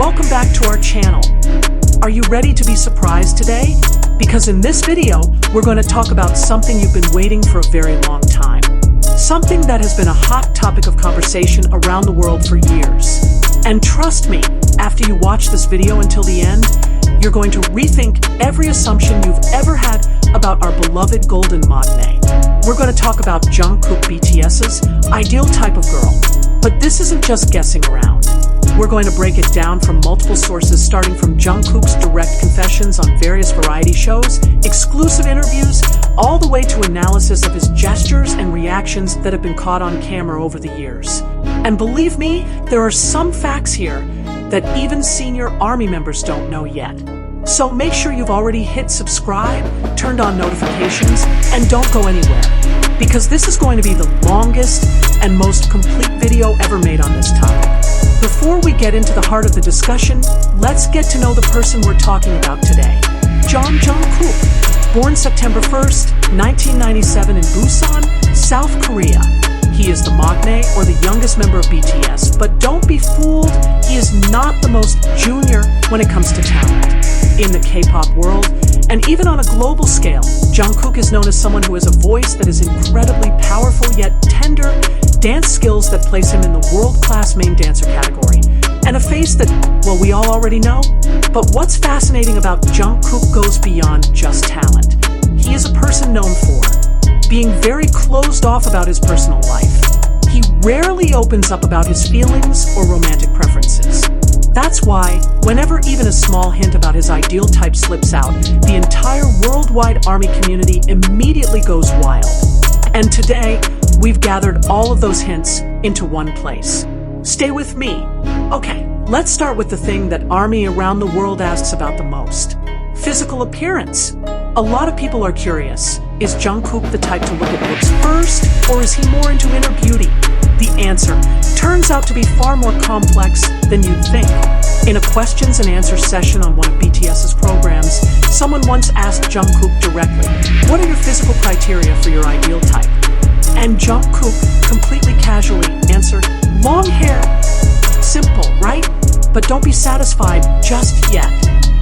welcome back to our channel. Are you ready to be surprised today? Because in this video, we're going to talk about something you've been waiting for a very long time. Something that has been a hot topic of conversation around the world for years. And trust me, after you watch this video until the end, you're going to rethink every assumption you've ever had about our beloved golden matinee. We're going to talk about Jungkook BTS's ideal type of girl. But this isn't just guessing around. We're going to break it down from multiple sources, starting from Jungkook's direct confessions on various variety shows, exclusive interviews, all the way to analysis of his gestures and reactions that have been caught on camera over the years. And believe me, there are some facts here that even senior ARMY members don't know yet. So make sure you've already hit subscribe, turned on notifications, and don't go anywhere, because this is going to be the longest and most complete video ever made on this topic. Before we get into the heart of the discussion, let's get to know the person we're talking about today. Jungkook, born September 1st, 1997 in Busan, South Korea. He is the maknae, or the youngest member of BTS, but don't be fooled, he is not the most junior when it comes to talent. In the K-pop world, and even on a global scale, Jungkook is known as someone who has a voice that is incredibly powerful yet tender, dance skills that place him in the world-class main dancer category, and a face that, well, we all already know. But what's fascinating about Jungkook goes beyond just talent. He is a person known for being very closed off about his personal life. He rarely opens up about his feelings or romantic preferences. That's why, whenever even a small hint about his ideal type slips out, the entire worldwide ARMY community immediately goes wild. And today, we've gathered all of those hints into one place. Stay with me. Okay, let's start with the thing that ARMY around the world asks about the most. Physical appearance. A lot of people are curious. Is Jungkook the type to look at looks first, or is he more into inner beauty? The answer turns out to be far more complex than you'd think. In a questions and answers session on one of BTS's programs, someone once asked Jungkook directly, "What are your physical criteria for your ideal type?" And Jungkook completely casually answered, "Long hair." Simple, right? But don't be satisfied just yet.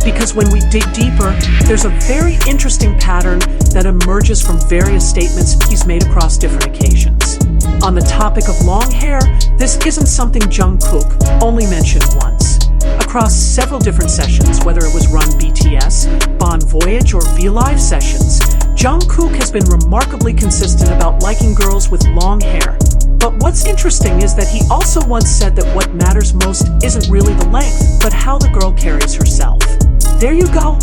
Because when we dig deeper, there's a very interesting pattern that emerges from various statements he's made across different occasions. On the topic of long hair, this isn't something Jungkook only mentioned once. Across several different sessions, whether it was Run BTS, Bon Voyage, or V-Live sessions, Jungkook has been remarkably consistent about liking girls with long hair. But what's interesting is that he also once said that what matters most isn't really the length, but how the girl carries herself. There you go.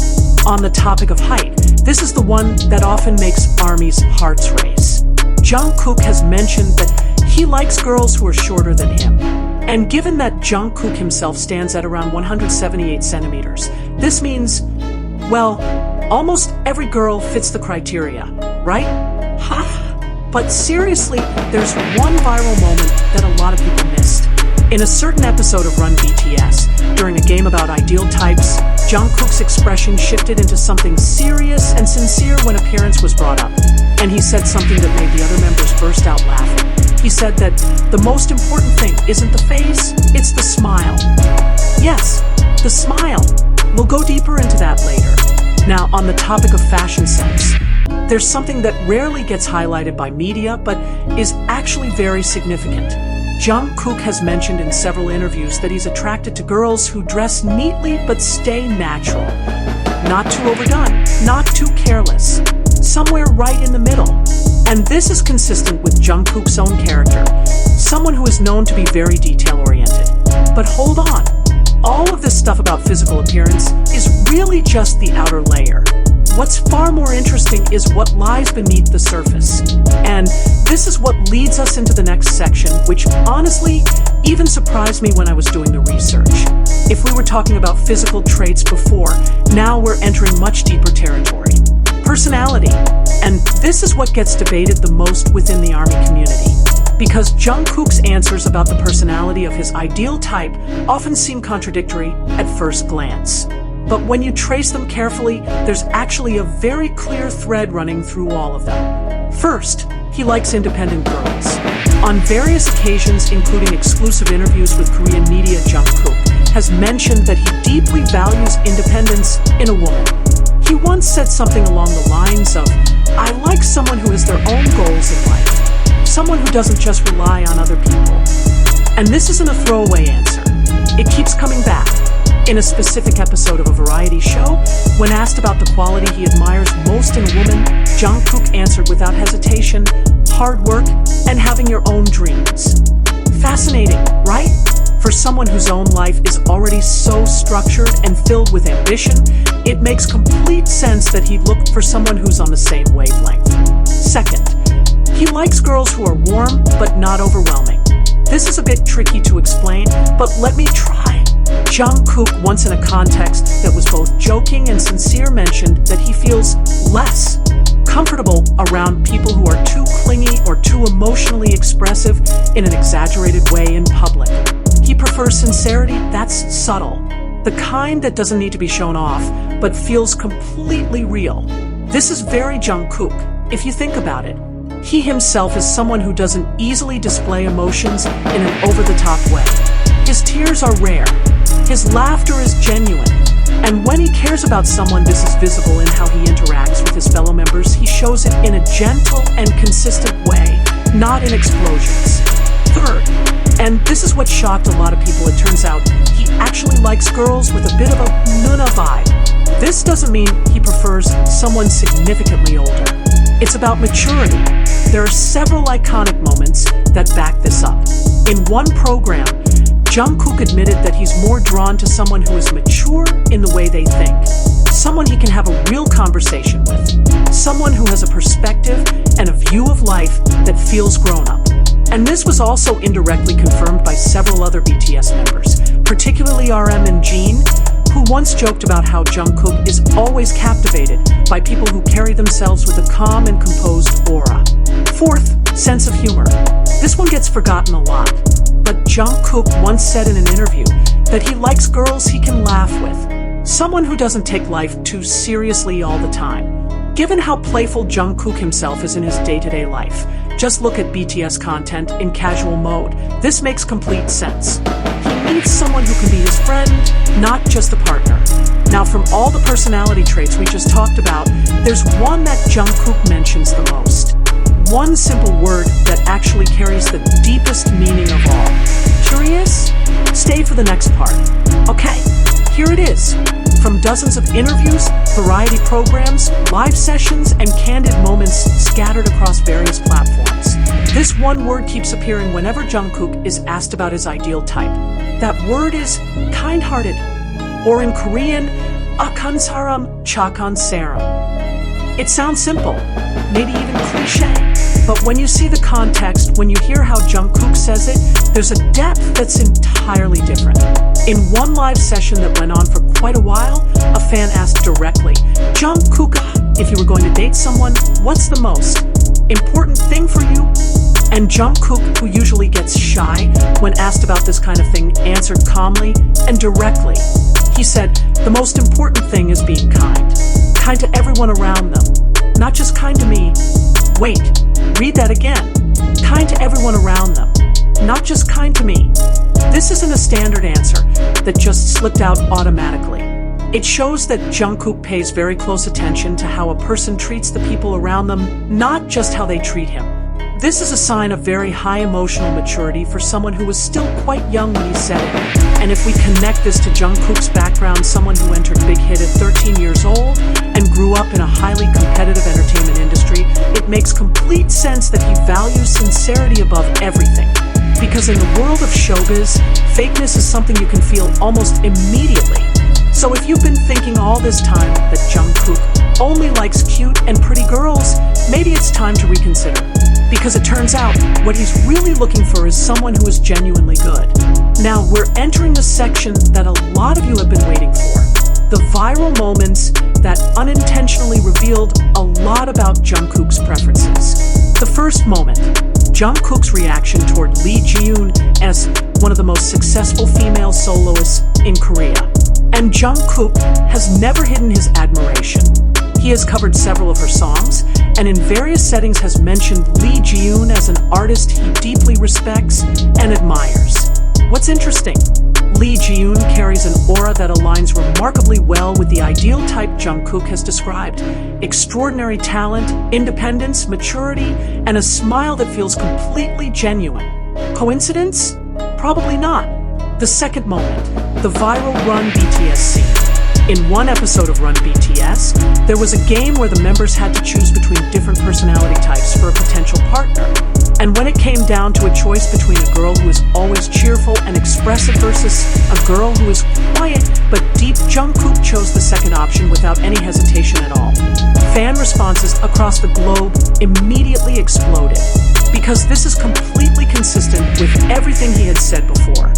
On the topic of height, this is the one that often makes ARMY's hearts race. Jungkook has mentioned that he likes girls who are shorter than him. And given that Jungkook himself stands at around 178 centimeters, this means, well, almost every girl fits the criteria, right? Ha! But seriously, there's one viral moment that a lot of people missed. In a certain episode of Run BTS, during a game about ideal types, Jungkook's expression shifted into something serious and sincere when appearance was brought up. And he said something that made the other members burst out laughing. He said that the most important thing isn't the face, it's the smile. Yes, the smile. We'll go deeper into that later. Now, on the topic of fashion sense, there's something that rarely gets highlighted by media, but is actually very significant. Jungkook has mentioned in several interviews that he's attracted to girls who dress neatly but stay natural. Not too overdone, not too careless. Somewhere right in the middle. And this is consistent with Jungkook's own character, someone who is known to be very detail-oriented. But hold on. All of this stuff about physical appearance is really just the outer layer. What's far more interesting is what lies beneath the surface. And this is what leads us into the next section, which honestly even surprised me when I was doing the research. If we were talking about physical traits before, now we're entering much deeper territory. Personality. And this is what gets debated the most within the ARMY community. Because Jungkook's answers about the personality of his ideal type often seem contradictory at first glance. But when you trace them carefully, there's actually a very clear thread running through all of them. First, he likes independent girls. On various occasions, including exclusive interviews with Korean media, Jungkook has mentioned that he deeply values independence in a woman. He once said something along the lines of, "I like someone who has their own goals in life, someone who doesn't just rely on other people." And this isn't a throwaway answer. It keeps coming back. In a specific episode of a variety show, when asked about the quality he admires most in a woman, Jungkook answered without hesitation, "Hard work and having your own dreams." Fascinating, right? For someone whose own life is already so structured and filled with ambition, it makes complete sense that he'd look for someone who's on the same wavelength. Second, he likes girls who are warm but not overwhelming. This is a bit tricky to explain, but let me try. Jungkook, once in a context that was both joking and sincere, mentioned that he feels less comfortable around people who are too clingy or too emotionally expressive in an exaggerated way in public. He prefers sincerity that's subtle, the kind that doesn't need to be shown off, but feels completely real. This is very Jungkook, if you think about it. He himself is someone who doesn't easily display emotions in an over-the-top way. His tears are rare. His laughter is genuine. And when he cares about someone, this is visible in how he interacts with his fellow members. He shows it in a gentle and consistent way, not in explosions. Third, and this is what shocked a lot of people, it turns out he actually likes girls with a bit of a Nuna vibe. This doesn't mean he prefers someone significantly older. It's about maturity. There are several iconic moments that back this up. In one program, Jungkook admitted that he's more drawn to someone who is mature in the way they think, someone he can have a real conversation with, someone who has a perspective and a view of life that feels grown up. And this was also indirectly confirmed by several other BTS members, particularly RM and Jin, who once joked about how Jungkook is always captivated by people who carry themselves with a calm and composed aura. Fourth, sense of humor. This one gets forgotten a lot, but Jungkook once said in an interview that he likes girls he can laugh with, someone who doesn't take life too seriously all the time. Given how playful Jungkook himself is in his day-to-day life, just look at BTS content in casual mode. This makes complete sense. He needs someone who can be his friend, not just a partner. Now, from all the personality traits we just talked about, there's one that Jungkook mentions the most. One simple word that actually carries the deepest meaning of all. Curious? Stay for the next part. Okay, here it is. From dozens of interviews, variety programs, live sessions, and candid moments scattered across various platforms, this one word keeps appearing whenever Jungkook is asked about his ideal type. That word is kind-hearted, or in Korean, akhan saram, chakhan saram. It sounds simple, maybe even cliche, but when you see the context, when you hear how Jungkook says it, there's a depth that's entirely different. In one live session that went on for quite a while, a fan asked directly, "Jungkook, if you were going to date someone, what's the most important thing for you?" And Jungkook, who usually gets shy when asked about this kind of thing, answered calmly and directly. He said, "The most important thing is being kind. Kind to everyone around them. Not just kind to me." Wait, read that again. Kind to everyone around them. Not just kind to me. This isn't a standard answer that just slipped out automatically. It shows that Jungkook pays very close attention to how a person treats the people around them, not just how they treat him. This is a sign of very high emotional maturity for someone who was still quite young when he said it. And if we connect this to Jungkook's background, someone who entered Big Hit at 13 years old and grew up in a highly competitive entertainment industry, it makes complete sense that he values sincerity above everything. Because in the world of showbiz, fakeness is something you can feel almost immediately. So if you've been thinking all this time that Jungkook only likes cute and pretty girls, maybe it's time to reconsider. Because it turns out, what he's really looking for is someone who is genuinely good. Now, we're entering the section that a lot of you have been waiting for. The viral moments that unintentionally revealed a lot about Jungkook's preferences. The first moment, Jungkook's reaction toward Lee Ji-yoon as one of the most successful female soloists in Korea. And Jungkook has never hidden his admiration. He has covered several of her songs, and in various settings has mentioned Lee Ji-yoon as an artist he deeply respects and admires. What's interesting? Lee Ji-yoon carries an aura that aligns remarkably well with the ideal type Jungkook has described. Extraordinary talent, independence, maturity, and a smile that feels completely genuine. Coincidence? Probably not. The second moment, the viral Run BTS scene. In one episode of Run BTS, there was a game where the members had to choose between different personality types for a potential partner. And when it came down to a choice between a girl who is always cheerful and expressive versus a girl who is quiet but deep, Jungkook chose the second option without any hesitation at all. Fan responses across the globe immediately exploded, because this is completely consistent with everything he had said before.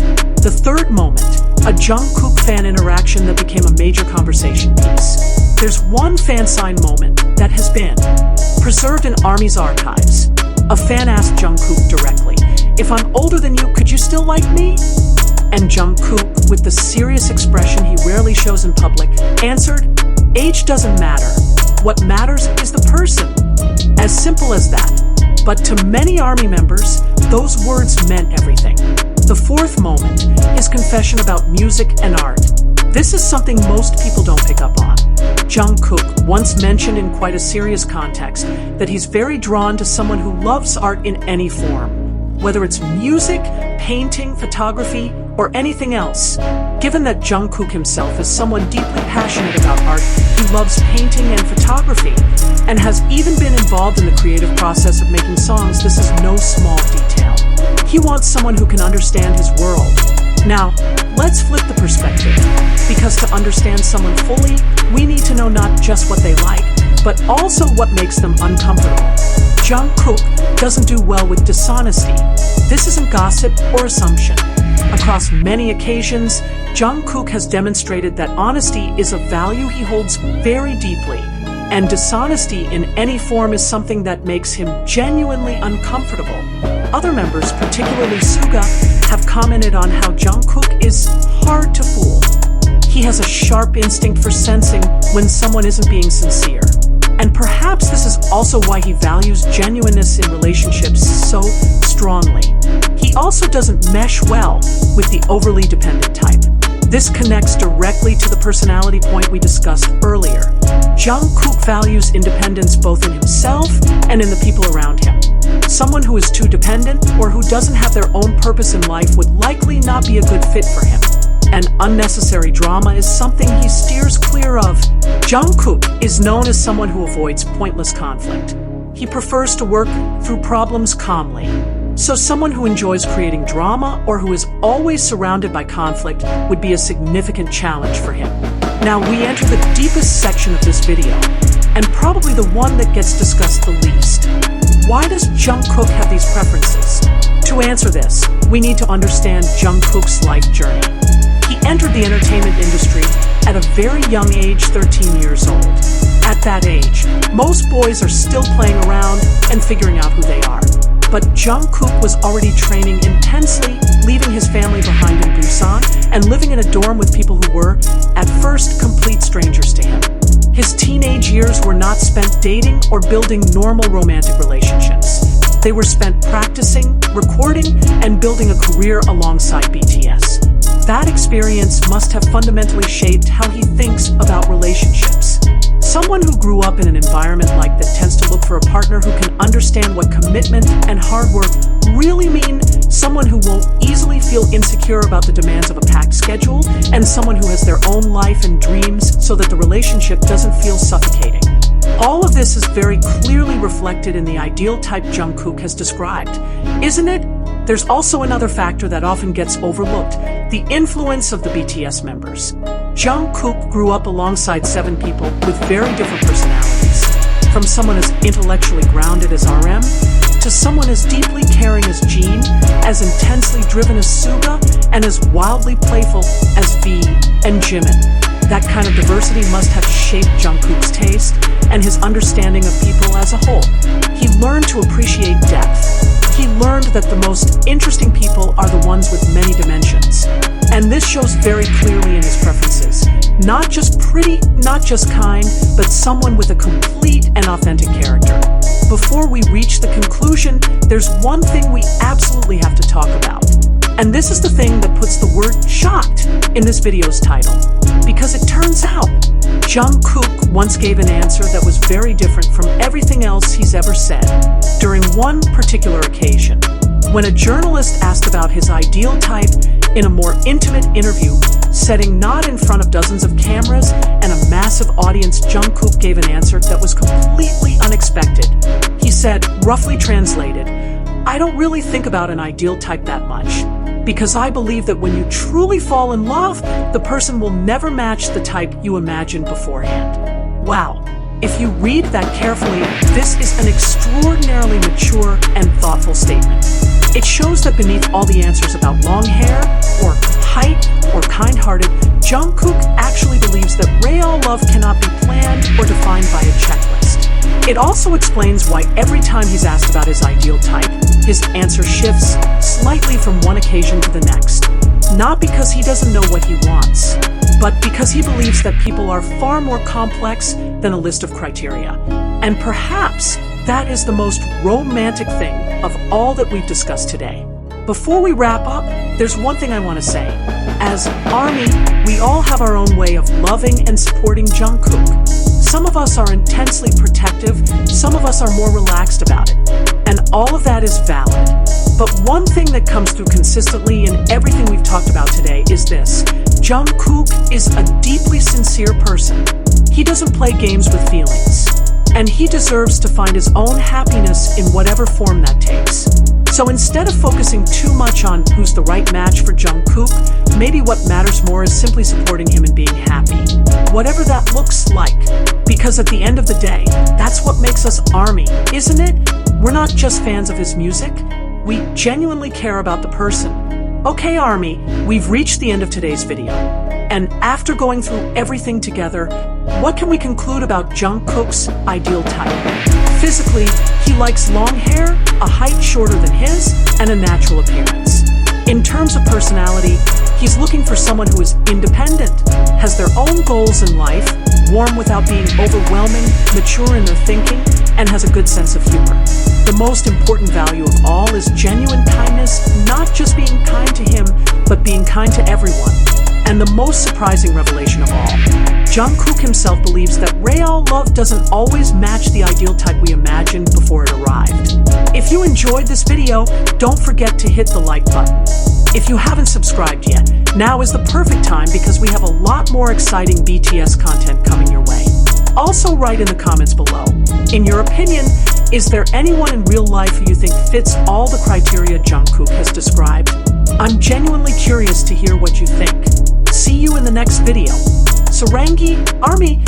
The third moment, a Jungkook fan interaction that became a major conversation piece. There's one fan sign moment that has been preserved in ARMY's archives. A fan asked Jungkook directly, "If I'm older than you, could you still like me?" And Jungkook, with the serious expression he rarely shows in public, answered, "Age doesn't matter. What matters is the person." As simple as that. But to many ARMY members, those words meant everything. The fourth moment, his confession about music and art. This is something most people don't pick up on. Jungkook once mentioned in quite a serious context that he's very drawn to someone who loves art in any form, whether it's music, painting, photography, or anything else. Given that Jungkook himself is someone deeply passionate about art, he loves painting and photography, and has even been involved in the creative process of making songs. This is no small detail. He wants someone who can understand his world. Now, let's flip the perspective, because to understand someone fully, we need to know not just what they like, but also what makes them uncomfortable. Jungkook doesn't do well with dishonesty. This isn't gossip or assumption. Across many occasions, Jungkook has demonstrated that honesty is a value he holds very deeply, and dishonesty in any form is something that makes him genuinely uncomfortable. Other members, particularly Suga, have commented on how Jungkook is hard to fool. He has a sharp instinct for sensing when someone isn't being sincere. And perhaps this is also why he values genuineness in relationships so strongly. He also doesn't mesh well with the overly dependent type. This connects directly to the personality point we discussed earlier. Jungkook values independence both in himself and in the people around him. Someone who is too dependent or who doesn't have their own purpose in life would likely not be a good fit for him. And unnecessary drama is something he steers clear of. Jungkook is known as someone who avoids pointless conflict. He prefers to work through problems calmly. So someone who enjoys creating drama or who is always surrounded by conflict would be a significant challenge for him. Now we enter the deepest section of this video, and probably the one that gets discussed the least. Why does Jungkook have these preferences? To answer this, we need to understand Jungkook's life journey. He entered the entertainment industry at a very young age, 13 years old. At that age, most boys are still playing around and figuring out who they are. But Jungkook was already training intensely, leaving his family behind in Busan and living in a dorm with people who were, at first, complete strangers to him. His teenage years were not spent dating or building normal romantic relationships. They were spent practicing, recording, and building a career alongside BTS. That experience must have fundamentally shaped how he thinks about relationships. Someone who grew up in an environment like that tends to look for a partner who can understand what commitment and hard work really mean, someone who won't easily feel insecure about the demands of a packed schedule, and someone who has their own life and dreams so that the relationship doesn't feel suffocating. All of this is very clearly reflected in the ideal type Jungkook has described, isn't it? There's also another factor that often gets overlooked, the influence of the BTS members. Jungkook grew up alongside 7 people with very different personalities, from someone as intellectually grounded as RM, to someone as deeply caring as Jin, as intensely driven as Suga, and as wildly playful as V and Jimin. That kind of diversity must have shaped Jungkook's taste and his understanding of people as a whole. He learned to appreciate depth. He learned that the most interesting people are the ones with many dimensions. And this shows very clearly in his preferences. Not just pretty, not just kind, but someone with a complete and authentic character. Before we reach the conclusion, there's one thing we absolutely have to talk about. And this is the thing that puts the word shocked in this video's title. Because it turns out, Jungkook once gave an answer that was very different from everything else he's ever said during one particular occasion. When a journalist asked about his ideal type in a more intimate interview, setting not in front of dozens of cameras and a massive audience, Jungkook gave an answer that was completely unexpected. He said, roughly translated, "I don't really think about an ideal type that much, because I believe that when you truly fall in love, the person will never match the type you imagined beforehand." Wow. If you read that carefully, this is an extraordinarily mature and thoughtful statement. It shows that beneath all the answers about long hair, or height, or kind-hearted, Jungkook actually believes that real love cannot be planned or defined by a checklist. It also explains why every time he's asked about his ideal type, his answer shifts slightly from one occasion to the next. Not because he doesn't know what he wants, but because he believes that people are far more complex than a list of criteria. And perhaps that is the most romantic thing of all that we've discussed today. Before we wrap up, there's one thing I want to say. As ARMY, we all have our own way of loving and supporting Jungkook. Some of us are intensely protective, some of us are more relaxed about it. And all of that is valid. But one thing that comes through consistently in everything we've talked about today is this. Jungkook is a deeply sincere person. He doesn't play games with feelings. And he deserves to find his own happiness in whatever form that takes. So instead of focusing too much on who's the right match for Jungkook, maybe what matters more is simply supporting him and being happy. Whatever that looks like. Because at the end of the day, that's what makes us ARMY, isn't it? We're not just fans of his music. We genuinely care about the person. Okay, ARMY, we've reached the end of today's video. And after going through everything together, what can we conclude about Jungkook's ideal type? Physically, he likes long hair, a height shorter than his, and a natural appearance. In terms of personality, he's looking for someone who is independent, has their own goals in life, warm without being overwhelming, mature in their thinking, and has a good sense of humor. The most important value of all is genuine kindness, not just being kind to him, but being kind to everyone. And the most surprising revelation of all, Jungkook himself believes that real love doesn't always match the ideal type we imagined before it arrived. If you enjoyed this video, don't forget to hit the like button. If you haven't subscribed yet, now is the perfect time because we have a lot more exciting BTS content coming your way. Also write in the comments below. In your opinion, is there anyone in real life who you think fits all the criteria Jungkook has described? I'm genuinely curious to hear what you think. See you in the next video. Sarangi, ARMY.